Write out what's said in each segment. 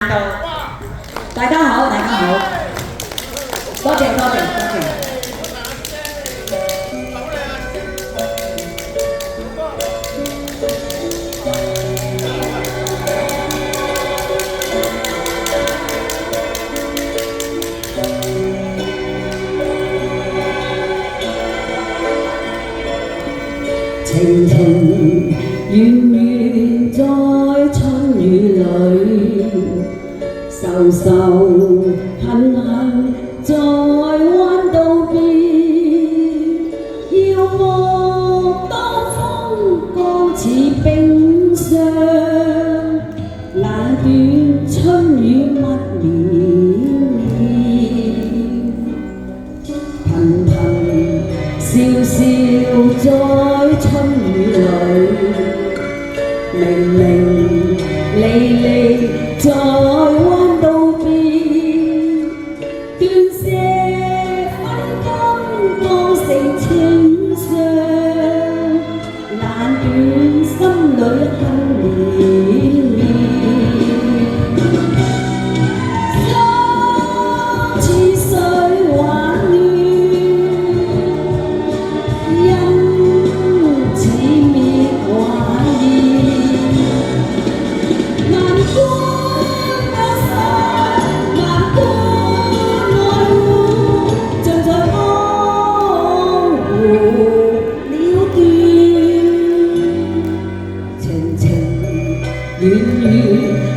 大家好，大家好，多謝多謝多謝。情情遠遠在春雨裏，愁愁恨恨在彎道邊，遙望當風光似冰霜，眼短春雨密綿綿，頻頻笑笑在春雨裏，明明離離在彎道邊，斷捨分金當成情傷，眼短心裏恨綿綿，心似水玩暖，因似滅幻煙。萬般得失，萬般愛護，盡在江湖了斷。情情遠遠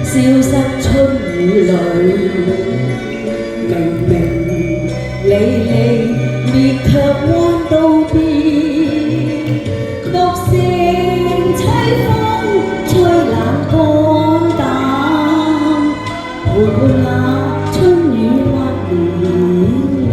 消失春雨裏，明明離離滅卻彎道邊，獨乘凄風吹冷肝膽，陪伴那春雨鬱綿綿。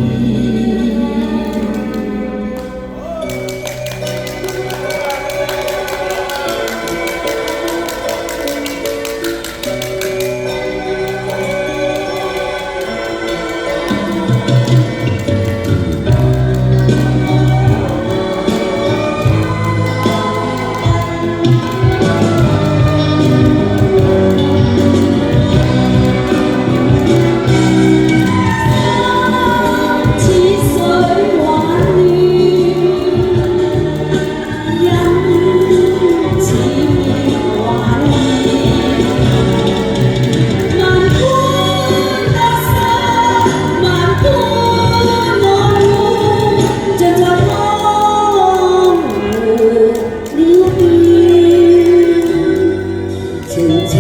情情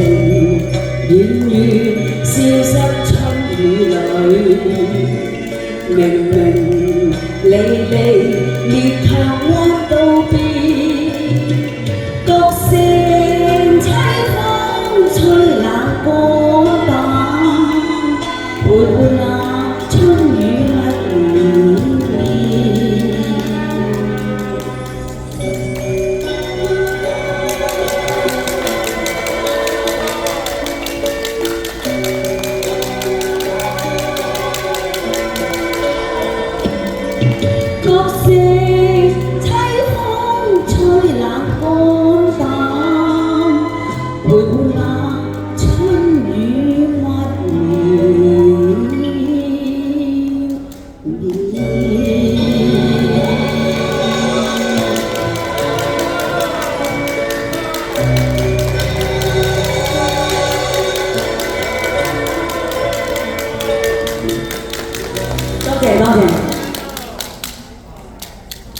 遠遠消失春雨裏，明明離離滅卻彎道邊，獨乘凄風吹冷肝膽，陪伴那春雨鬱綿綿。獨乘凄風吹冷肝膽，陪伴那春雨鬱綿綿。多謝多謝。